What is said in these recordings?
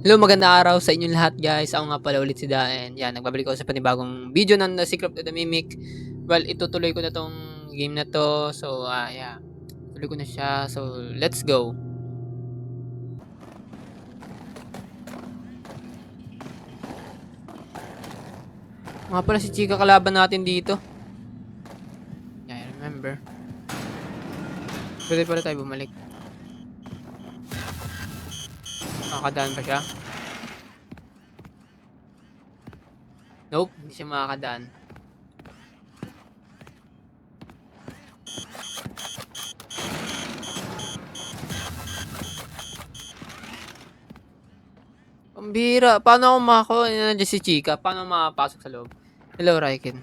Hello, magandang araw sa inyong lahat guys. Ako nga pala ulit si Daen. Yan, nagbabalik ako sa panibagong video ng The Secret of the Mimic. Well, itutuloy ko na tong game na to. So, yeah. Tuloy ko na siya. So, let's go. Mga pala si Chika kalaban natin dito. Yeah, I remember. Pwede pala tayo bumalik. Makakadaan ba siya? Nope, hindi siya makakadaan. Pambira. Paano ako nandiyan si Chika? Paano makapasok sa loob? Hello, Raiken.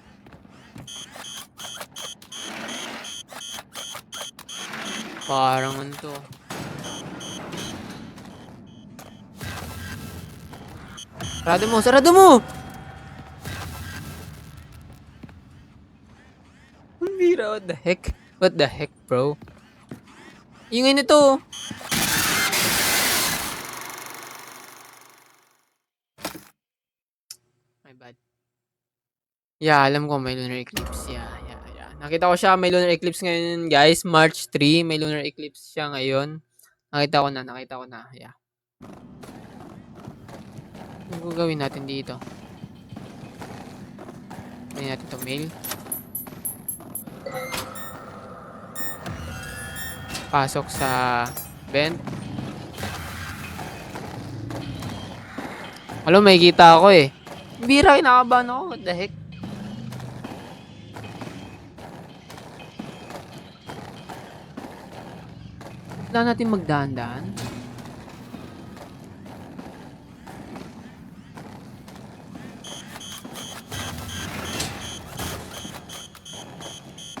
Parang ano to. Sarado mo! Sarado mo! Pambira, what the heck? What the heck, bro? Ingay nito. My bad. Yeah, alam ko may lunar eclipse. Yeah. Nakita ko siya, may lunar eclipse ngayon, guys. March 3, may lunar eclipse siya ngayon. Nakita ko na. Yeah. Ano gagawin natin dito? Gawin natin ito mail. Pasok sa vent. Alam, may kita ako eh. Bira, kinakabahan ako. What the heck? Kailangan natin magdahan-dahan.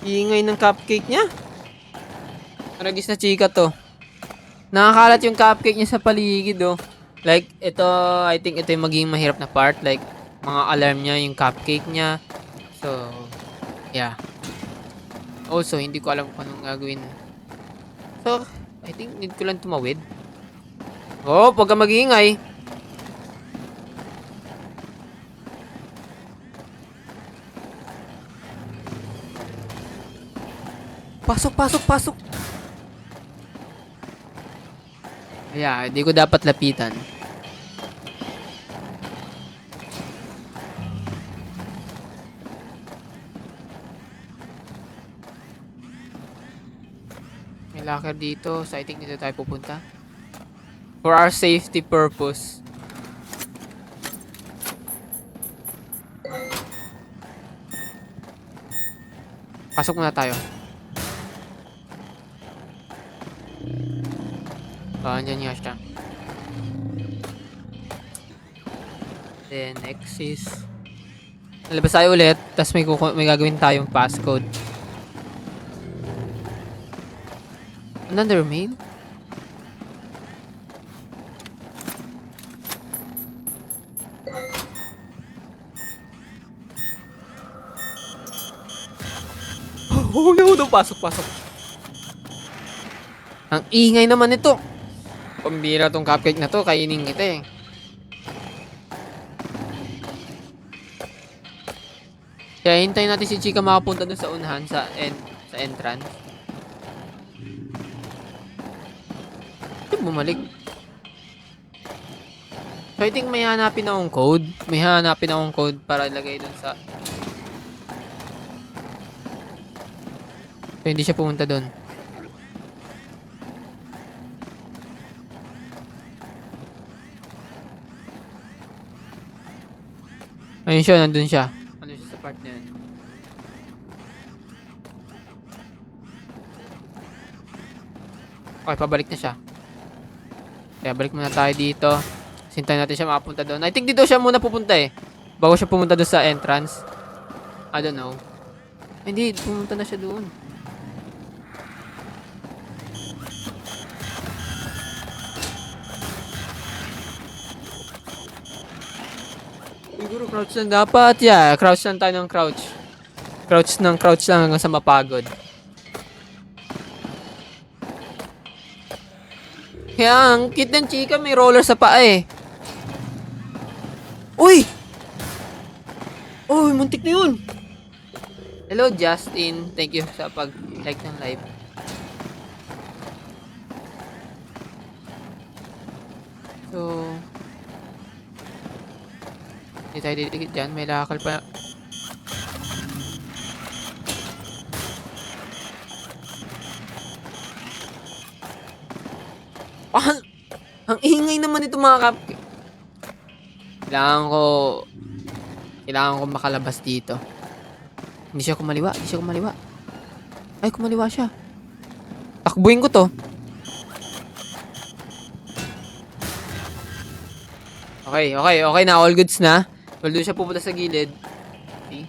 Ingay ng cupcake niya. Ragis na chika to. Nakakalat yung cupcake niya sa paligid oh. Like, ito, I think ito yung magiging mahirap na part. Like, mga alarm niya, yung cupcake niya. So, yeah. Also, hindi ko alam kung anong gagawin. So, I think need ko lang tumawid. Oh, pagka mag-iingay. Pasok. Yeah, hindi ko dapat lapitan. May locker dito, so I think dito tayo pupunta. For our safety purpose. Pasok muna tayo. Andyan nga siya. Then, next is lalabas tayo ulit, tapos may gagawin tayong passcode. Another mail? Oh no, pasok. Ang ingay naman ito. Pambira tong cupcake na to, kainin kita eh. Kaya hintayin natin si Chika makapunta dun sa unahan, sa entrance. Bumalik. So I think may hanapin akong code. Para ilagay dun sa... So hindi siya pumunta dun. Ayun siya, nandun siya. Ano siya sa part na yun. Okay, pabalik na siya. Kaya balik muna tayo dito. Sintayin natin siya makapunta doon. I think dito siya muna pupunta eh. Bago siya pumunta doon sa entrance. I don't know. Hindi, pumunta na siya doon. Siguro crouch lang dapat. Yeah, crouch lang tayo ng crouch. Crouch lang hanggang sa mapagod. Kaya ang cute ng chika, may roller sa paa eh. Uy! Uy, muntik na yun! Hello, Justin. Thank you sa pag-like ng live. So, hindi tayo didikit dyan. May lakal pa. Ah, ang ingay naman ito mga kap. Kailangan ko makalabas dito. Hindi siya kumaliwa. Ay, kumaliwa siya. Takbuhin ko to. Okay na. All goods na. Well, doon siya pupunta sa gilid. See?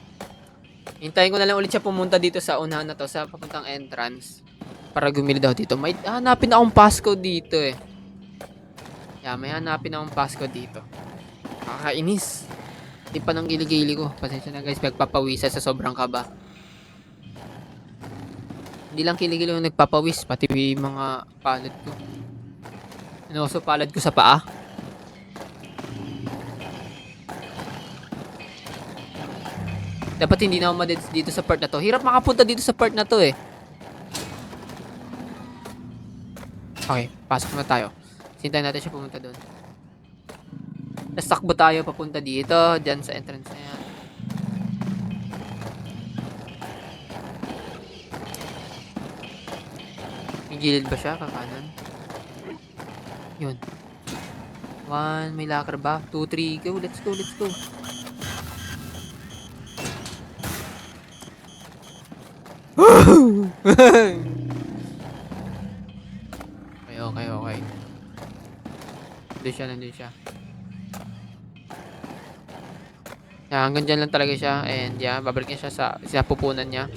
Hintayin ko na lang ulit siya pumunta dito sa unahan na to, sa papuntang entrance. Para gumilid daw dito. May hanapin akong passcode dito eh. Yeah, may hanapin akong passcode dito. Kakainis. Hindi pa ng gili-gili ko. Pasensya na guys, nagpapawisa sa sobrang kaba. Hindi lang kiligili yung nagpapawis, pati mga palad ko. Ano so palad ko sa paa? Dapat hindi na ako madeds dito sa part na to. Hirap makapunta dito sa part na to eh. Okay, pasok na tayo. Sintayin natin siya pumunta doon. Tapos takbo tayo papunta dito, dyan sa entrance na yan. May gilid ba siya? Kakanan? Yun. 1, may locker ba? 2, 3, go, let's go. Okay. Nandun siya. Yeah, hanggang dyan lang talaga siya. And yeah, babalik niya siya sa pupunan niya.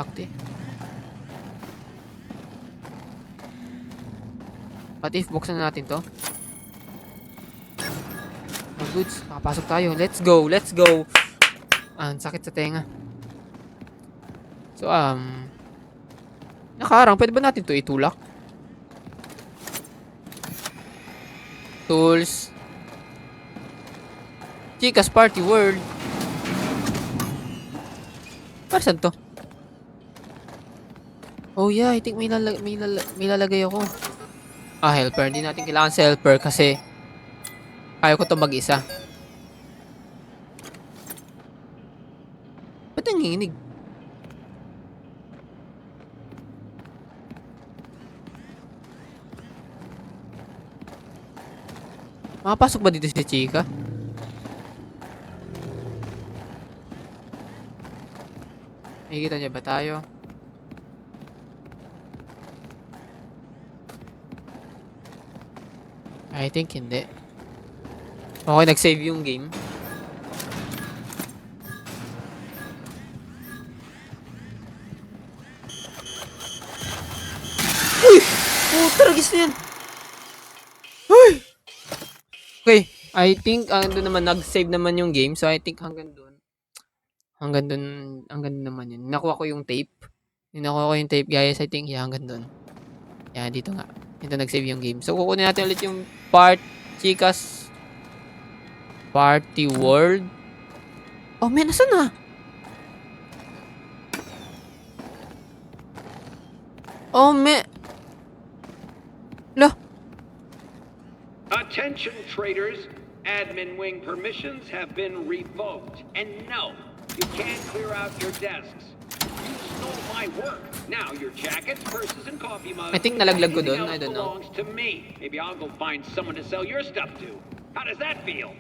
Akti. What if buksan na natin to? Oh, goods. Makapasok tayo. Let's go. Ang sakit sa tenga. So, nakaharang. Pwede ba natin to itulak? Tools. Chicas Party World. Para saan to? Oh yeah, I think may lalagay ako. Helper. Hindi natin kailangan sa helper kasi kaya ko to mag-isa. Ba't nanginginig? Makapasok ba dito si Chica? Nakikita niya ba tayo? I think hindi. Okay, nag-save yung game. Uy! Taragis na yan! Uy! Okay, I think doon naman nag-save naman yung game. So I think hanggang doon naman yun. Nakuha ko yung tape. Guys. I think hanggang doon. Yeah, dito nga. Dito nag-save yung game. So kukunin natin ulit yung part Chicas Party World. Oh, man, nasaan na? Oh, man. Lo. Attention traders, admin wing permissions have been revoked. And no, you can't clear out your desks. You stole my work. Now your jackets, purses, and coffee mugs. I think nalaglag ko doon. I don't know. Belongs to me. Maybe I'll go find someone to sell your stuff to. How does that feel?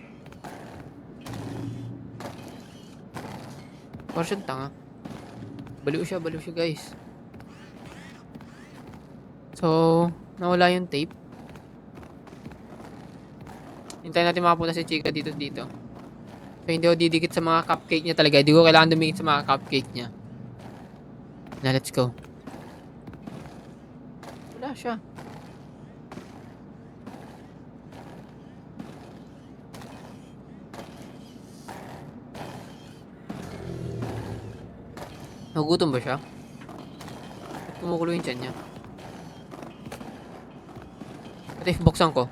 Parang siyang tanga. Baliw siya guys. So, nawala yung tape. Hintayin natin makapunta si Chica dito. So, hindi ako didikit sa mga cupcake niya talaga. Hindi ko kailangan dumikit sa mga cupcake niya. Na, let's go. Wala siya. Nagugutom ba siya? Kumukulo yung tiyan niya. At if buksan ko.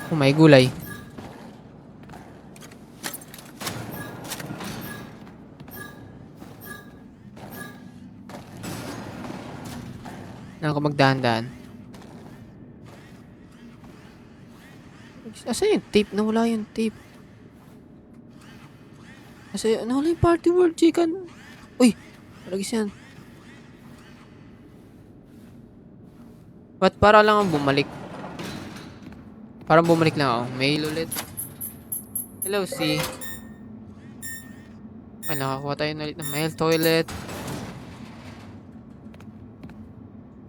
Oh, may gulay. Ako magdahan-dahan. Asa yung tape? Nawala yung tape. Nawala yung party world, chicken. Uy! Malagis yan. Ba't para lang ako bumalik? Parang bumalik lang ako. Mail ulit. Hello, C. Ay, nakakuha tayo na ulit ng mail. Toilet.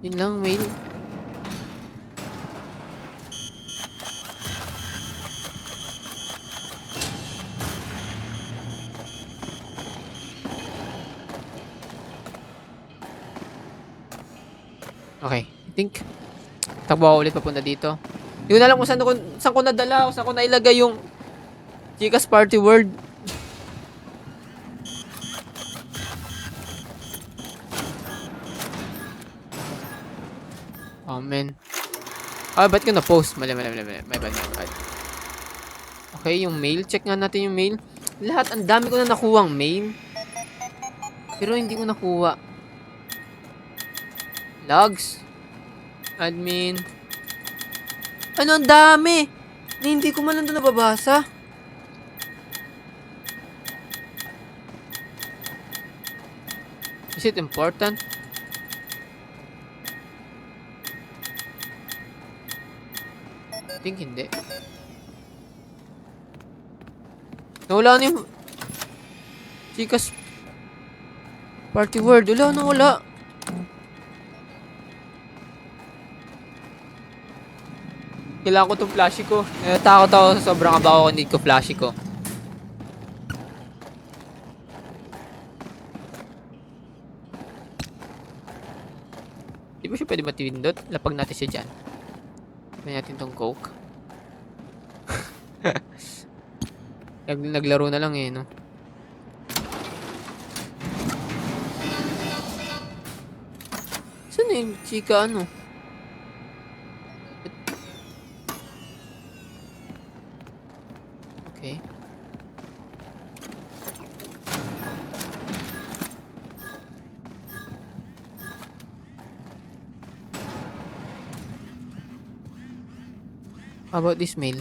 Yun lang, mail. Okay, I think takbo ako ulit papunta dito. Hindi ko na alam kung saan ko nadala o saan ko nailagay yung Chika's Party World. Oh, man. Ba't ko na-post? Mali. My bad. Okay, yung mail. Check nga natin yung mail. Lahat, ang dami ko na nakuha ang mail. Pero hindi ko nakuha. Logs. Admin. Ano, ang dami! Hindi ko man lang doon nababasa. Is it important? I think hindi. Nawala na yung Chika's Party World. Wala. Kailangan ko itong flashy ko. Natakot ako sa sobrang abaw ko. Need ko flashy ko. Di ba siya pwede matindot? Lapag natin siya dyan. Pwede natin itong coke. Naglaro na lang eh, no? Saan na yung chika, ano? Okay. How about this mail?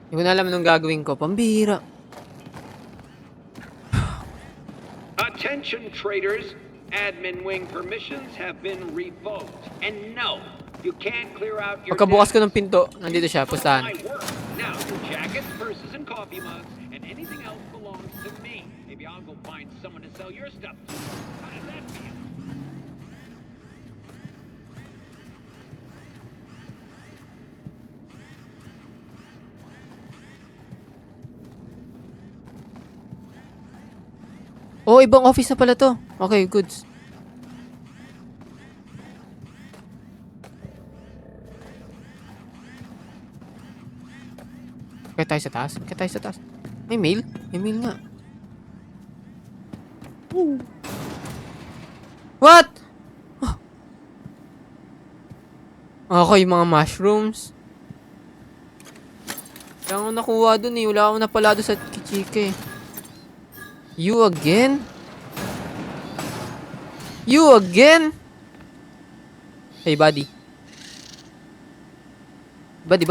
Hindi ko na alam anong gagawin ko. Pambihira. Attention traders, admin wing permissions have been revoked. And no, you can't clear out your Pagkabukas ko desks. ng pinto, nandito siya, My pustahan. work. Now your jackets, purses, and coffee mugs, and anything else belongs to me. Maybe I'll go find someone to sell your stuff to. How does that feel? Oh, ibang office na pala to. Okay, goods. Kaya tayo sa taas. May mail? May mail nga. Ooh. What? Okay, mga mushrooms. Wala akong nakuha dun eh. Wala akong napala dun sa kichike. You again? Hey, buddy. Buddy.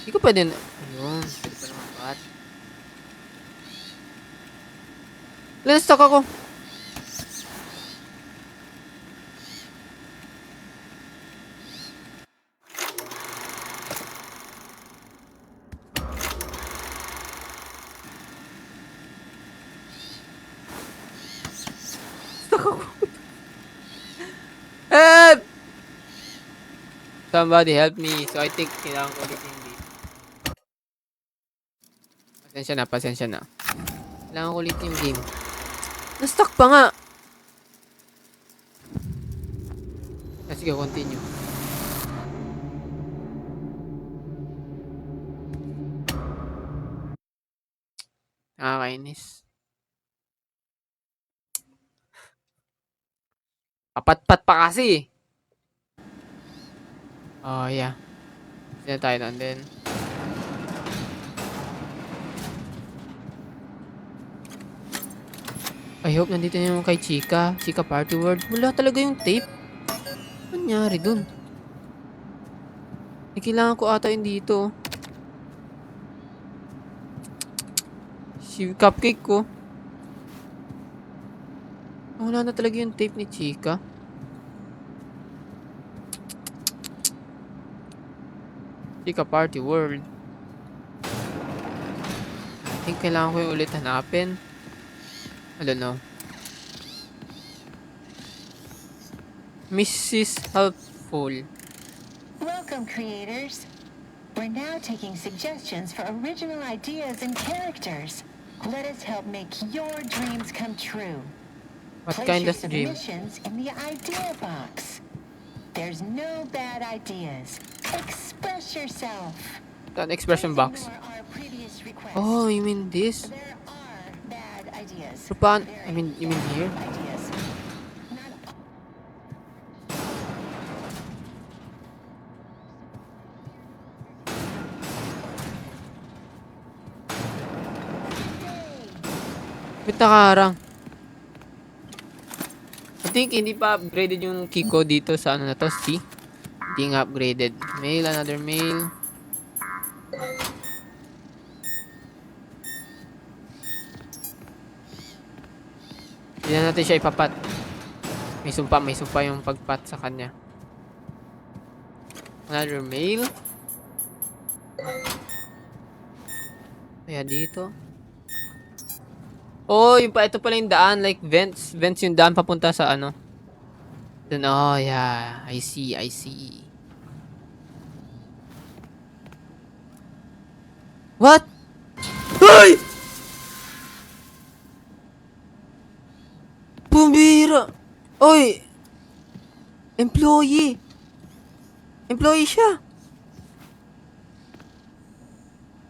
Hindi ko pwede na... Ayun. Pwede pa naman bat. Stuck ako. Help! Somebody help me. So, I think kailangan ko ulit hindi. Pasensya na. Kailangan ko ulit yung game. Na-stuck pa nga. Sige, continue. Nakakainis. Papat-pat pa kasi. Oh, yeah. Sino tayo doon din? I hope nandito na yung kay Chika. Chika Party World. Wala talaga yung tape. Ano nangyari dun? Kailangan ko ata yun dito. Si cupcake ko. Wala na talaga yung tape ni Chika. Chika Party World. I think kailangan ko yung ulit hanapin. I don't know. Mrs. Helpful. Welcome, creators. We're now taking suggestions for original ideas and characters. Let us help make your dreams come true. What Place kind your of dream? submissions in the idea box. There's no bad ideas. Express yourself. That expression Please box. ignore our previous requests. Oh, you mean this? There are bad ideas. So, you Very mean here? bad ideas. Not all. Ba't nakaharang? I think hindi pa upgraded yung Kiko dito sa ano na to, C. Hindi nga upgraded. Mail, another mail. Hindi na natin siya ipapat. May sumpa yung pagpat sa kanya. Another mail. Kaya dito. Oh, ito pala yung daan. Like, vents. Vents yung daan papunta sa ano. Dun, oh, yeah. I see. What? Ay! Pumbira! Oy! Employee! Employee siya!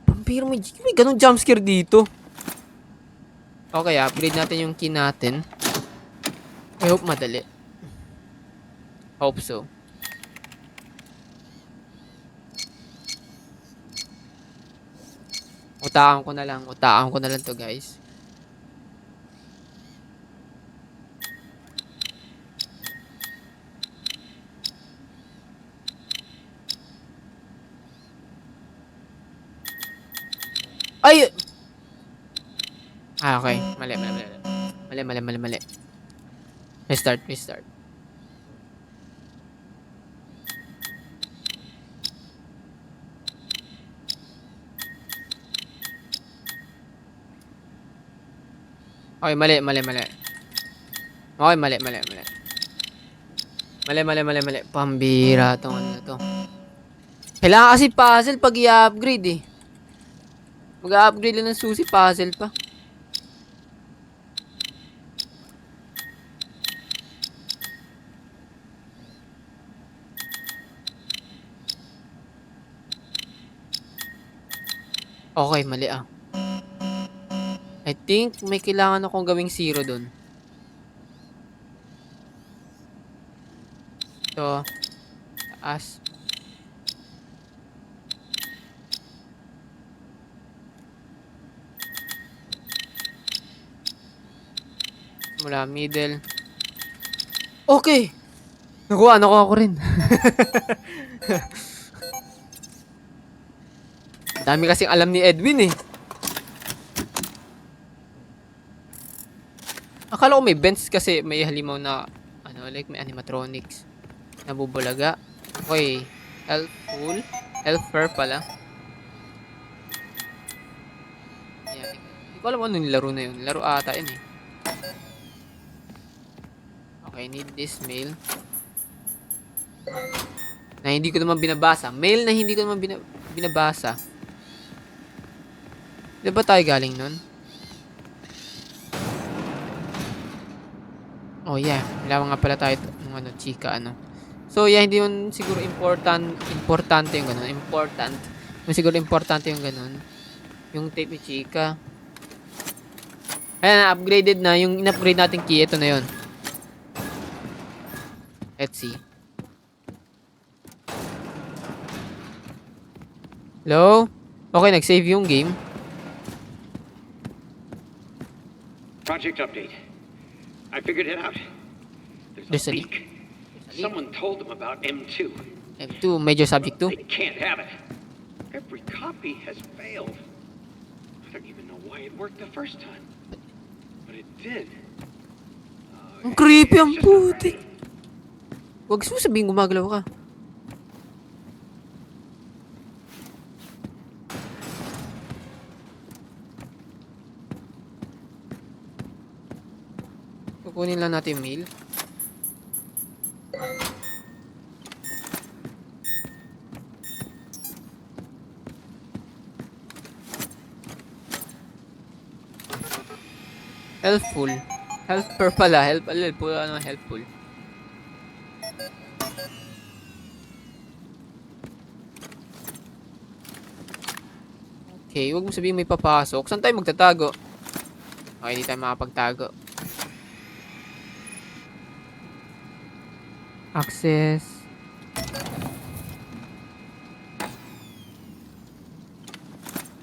Pumbira, may ganong jumpscare dito. Okay, upgrade natin yung key natin. I hope madali. Hope so. Utakan ko na lang to, guys. Ay! Okay. Mali. Restart. Okay, mali. Okay, mali. Mali. Pambira tong ano na to. Kailangan kasi puzzle pag i-upgrade eh. Mag-upgrade lang ng susi, puzzle pa. Okay, mali ah. I think may kailangan akong gawing zero dun. Ito. Taas. Mula middle. Okay! Nakuha ko rin. Dami kasing alam ni Edwin eh. Akala ko may vents kasi may halimaw na ano, like may animatronics. Nabubulaga. Okay. Helpful. Helper pala. Yeah. Hindi ko alam ano nilaro na yun. Laro ata yun eh. Okay, need this mail. Na hindi ko naman binabasa. Mail na hindi ko naman binabasa. Di ba tayo galing nun? Oh yeah, kailangan nga pala tayo ng ano, chika ano. So yeah, hindi yun siguro importante yung ganun. Important. Yung siguro importante yung ganun. Yung tape ni chika. Ayan, upgraded na. Yung in-upgrade natin key, ito na yun. Let's see. Hello? Okay, nag-save yung game. Project update. I figured it out. There's a leak. leak. Someone told them about M2. M2, major subject 2. They can't have it. Every copy has failed. I don't even know why it worked the first time. But it did. Ang creepy It's ang just not putik. right. Huwag mo sabihin gumagalaw ka. Kukunin lang natin yung mail. Helpful. Helper pala. Helpful. Ano, helpful. Okay, huwag mo sabihin may papasok. Saan tayo magtatago? Okay, di tayo makapagtago. Access.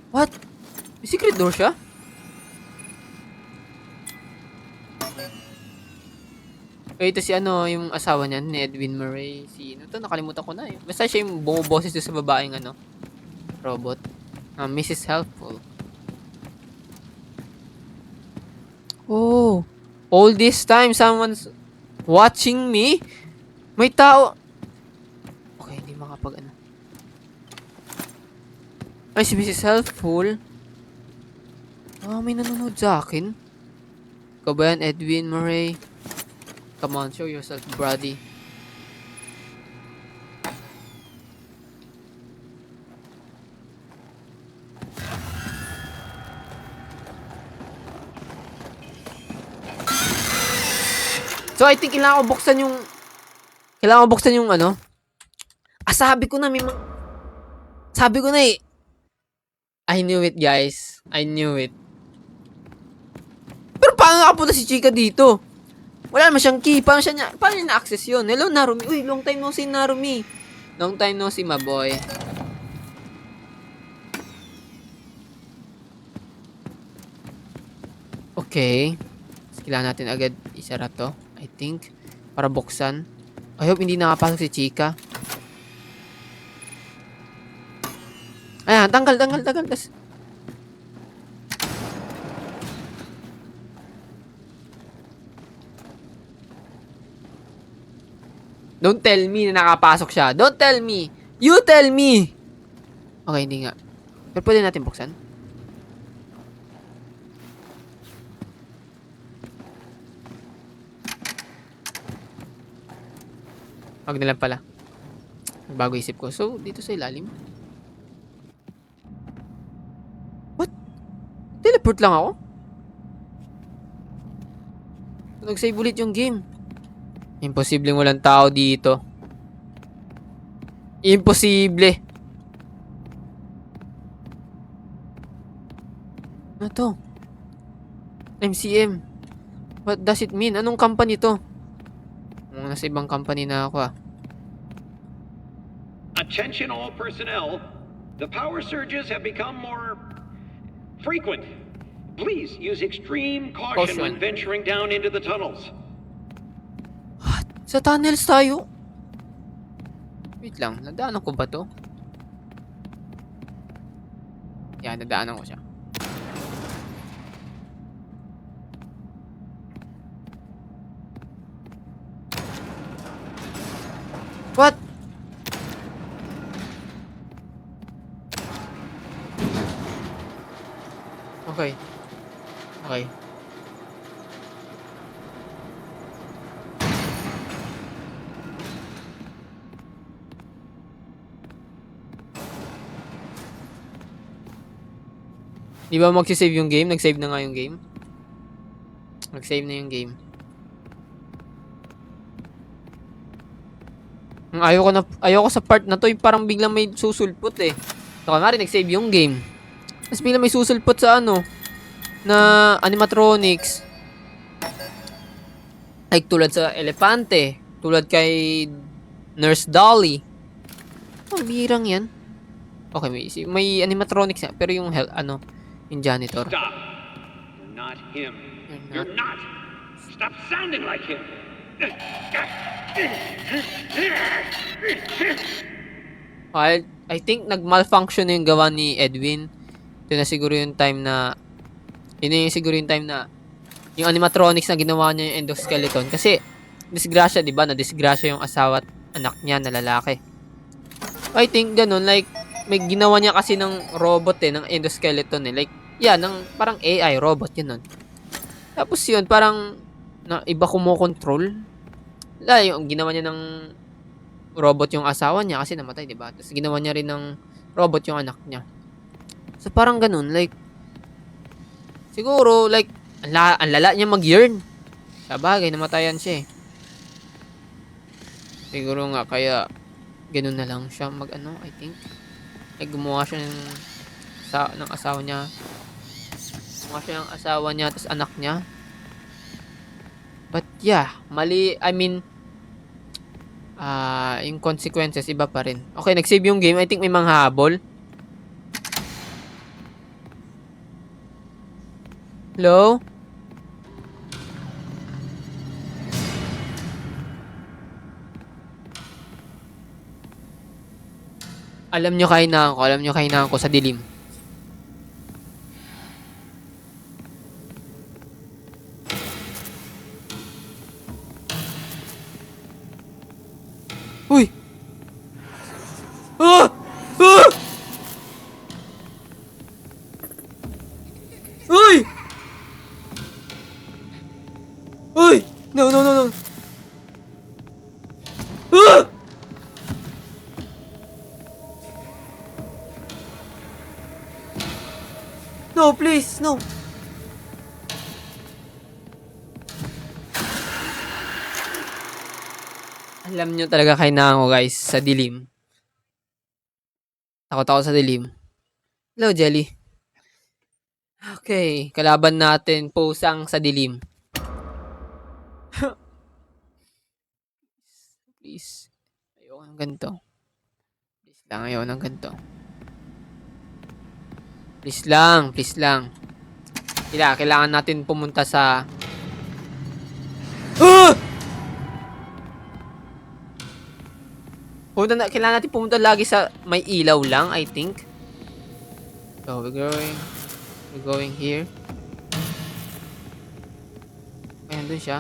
What? May secret door siya? Eh, ito si ano, yung asawa niya, ni Edwin Murray. Si, ano to, nakalimutan ko na eh. Basta siya yung bumuboses doon sa babaeng ano, robot. Mrs. Helpful. Oh, all this time, someone's watching me? May tao. Okay, hindi makapag ano. Ay, si Mrs. Helpful. May nanonood sa akin. Ikaw ba yan, Edwin Murray? Come on, show yourself, Brady. So, I think kailangan ko buksan yung ano. Sabi ko na sabi ko na eh. I knew it, guys. I knew it. Pero paano nakapunta si Chika dito? Wala naman siyang key. Paano niya na-access yun? Hello, Narumi. Uy, long time no see, Narumi. Long time no see, my boy. Okay. Kailangan natin agad isara to, I think. Para buksan. I hope hindi nakapasok si Chika. Ayan, tanggal. Tas, don't tell me na nakapasok siya. Don't tell me. You tell me. Okay, hindi nga. Pero pwede natin buksan. Wag na lang pala. Bago isip ko. So, dito sa ilalim. What? Teleport lang ako? Nag-save ulit yung game. Imposibleng walang tao dito. Imposible. Ano to? MCM. What does it mean? Anong company to? Nasa ibang company na ako ah. Attention all personnel. The power surges have become more frequent. Please use extreme caution when venturing down into the tunnels. What? Sa tunnels tayo? Wait lang, nadaanan ko ba to? Yan, nadaanan ko siya. What? Okay. Okay. Di ba magsisave yung game? Nag-save na nga yung game. Nag-save na yung game. Ayoko sa part na to, yung parang biglang may susulpot eh. So, kunwari, nag-save yung game. Tapos biglang may susulpot sa ano, na animatronics. Like, tulad sa Elepante. Tulad kay Nurse Dolly. Ang birang yan. Okay, may animatronics na. Pero yung yung janitor. Stop. You're not him. You're You're not. Stop sounding like him. I think nag-malfunction yung gawa ni Edwin. Ito na siguro yung time na yung animatronics na ginawa niya yung endoskeleton. Kasi, disgrasya, di ba? Na-disgrasya yung asawa at anak niya na lalaki. I think ganun, like, may ginawa niya kasi ng robot ng endoskeleton Like, parang AI, robot yun nun. Tapos yun, parang, iba kumokontrol. Yung ginawa niya ng robot yung asawa niya kasi namatay, di ba? Tapos ginawa niya rin ng robot yung anak niya. So, parang ganun, like, siguro, like, ang lala niya mag-yearn. Sabagay, namatayan siya eh. Siguro nga, kaya, ganun na lang siya I think. Like, gumawa siya ng asawa niya. Gumawa siya ng asawa niya, tapos anak niya. But, yeah, mali, yung consequences, iba pa rin. Okay, nag-save yung game. I think may manghahabol. Hello? Alam nyo kahinaan ko sa dilim. Uy! Ah! Ah! Uy! Uy! No. Ah! No, please, no. Alam nyo talaga kahinaan ko, guys, sa dilim. Takot ako sa dilim. Hello, Jelly. Okay, kalaban natin, pusang sa dilim. Please. Ayoko ng ganito. Ayoko ng ganito. Please lang. Kailangan natin pumunta sa... Kailangan natin pumunta lagi sa may ilaw lang, I think. So, we're going here. Ayan, dun siya.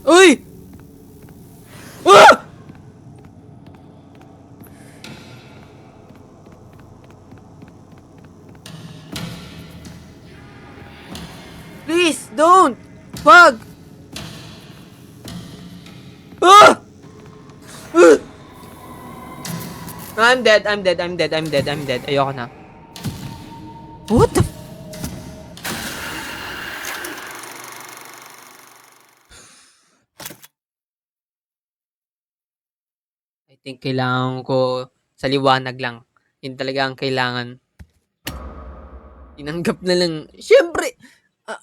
Uy! Ah! Please, don't! Wag! Ah! I'm dead. Ayoko na. What the I think kailangan ko sa liwanag lang. Yun talaga ang kailangan. Tinanggap na lang. Siyempre,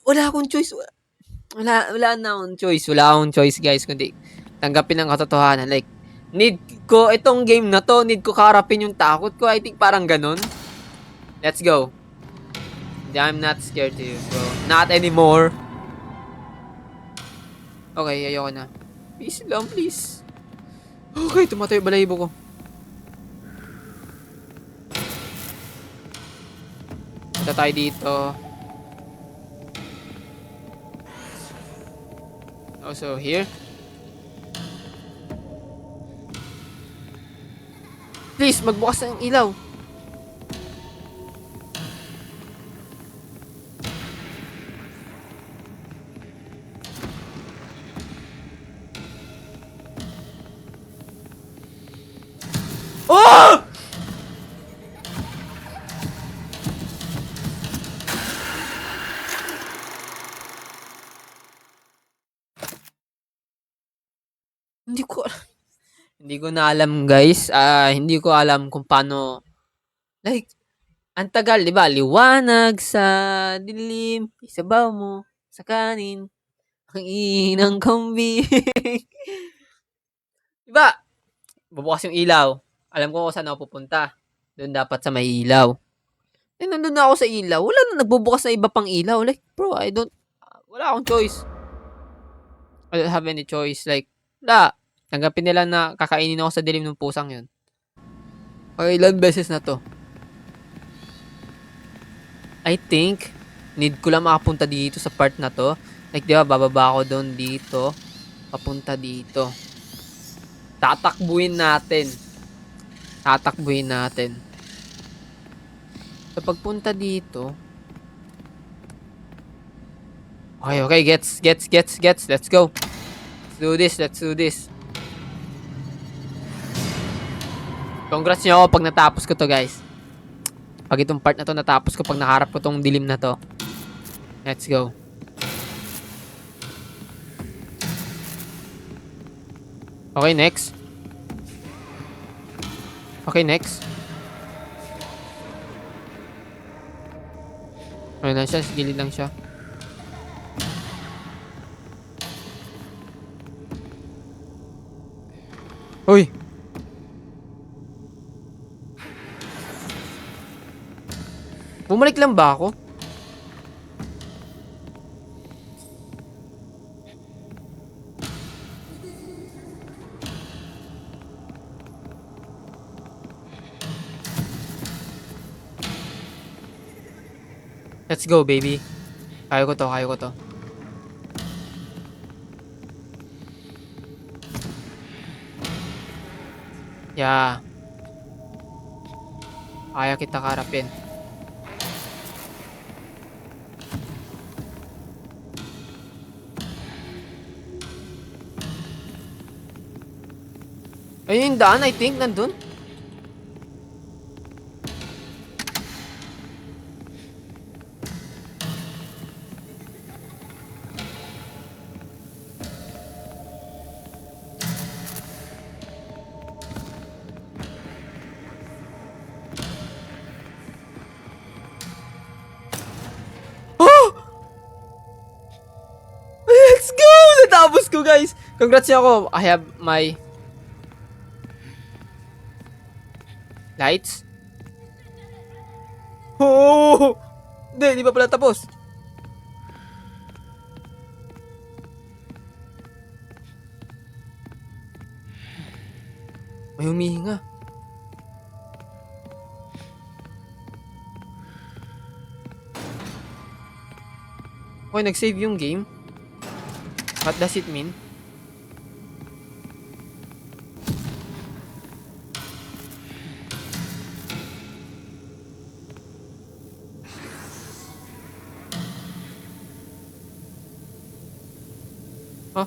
wala akong choice. Wala na akong choice. Wala akong choice, guys, kundi tanggapin ang katotohanan. Like, need ko, itong game na to, need ko kaharapin yung takot ko. I think parang ganun. Let's go. I'm not scared to you, bro. Not anymore. Okay, ayoko na. Please lang, please. Okay, tumatay yung balahibo ko. Punta tayo dito. Also, here. Please, magbukas na yung ilaw. Oh! Hindi ko hindi ko na alam, guys. Hindi ko alam kung paano like ang tagal, 'di ba? Liwanag sa dilim, isabaw mo sa kanin, ang inang kambing. 'Di ba? Bubukas yung ilaw. Alam ko kung saan ako pupunta. Doon dapat sa may ilaw. Eh, nandun na ako sa ilaw. Wala na nagbubukas na iba pang ilaw. Like, bro, wala akong choice. I don't have any choice. Like, wala. Tanggapin nila na kakainin ako sa dilim ng pusang yun. Okay, ilan beses na to? I think, need ko lang makapunta dito sa part na to. Like, di ba, bababa ako doon dito. Papunta dito. Tatakbuhin natin. Tatakbuhin natin. So, pagpunta dito. Okay, okay. Gets. Let's go. Let's do this. Congrats nyo ako pag natapos ko to, guys. Pag itong part na to natapos ko, pag nakaharap ko tong dilim na to. Let's go. Okay, next. Okay, next. Ano lang siya? Gilid lang siya. Uy! Bumalik lang ba ako? Let's go, baby. Kaya ko to. Yeah. Kaya kita karapin. Ayun yung daan, I think, nandun. Oh! Let's go! Natapos ko, guys. Congrats niyo ako. I have my lights. Oh! Hindi pa pala tapos. May humihinga. Okay, nag-save yung game. What does it mean? Huh?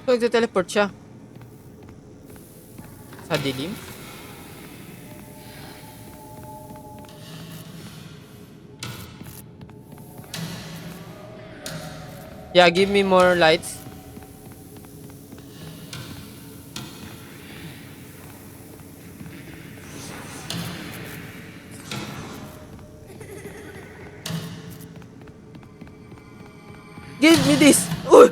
So, nagte-teleport siya. Sa dilim? Yeah, give me more lights. Give me this. Oh!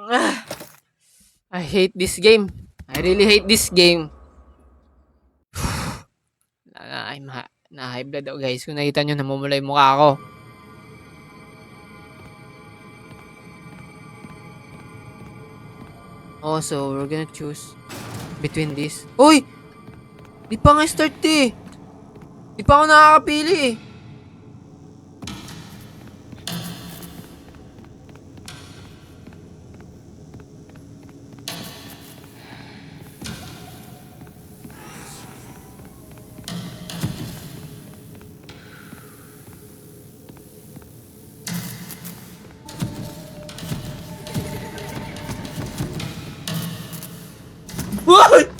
Ah! I hate this game. I really hate this game. na high blood ako guys. Kung nakita nyo, namumula yung mukha ko. Oh, so we're gonna choose between this. Uy! Di pa nga start eh. Di pa ako nakakapili eh. What?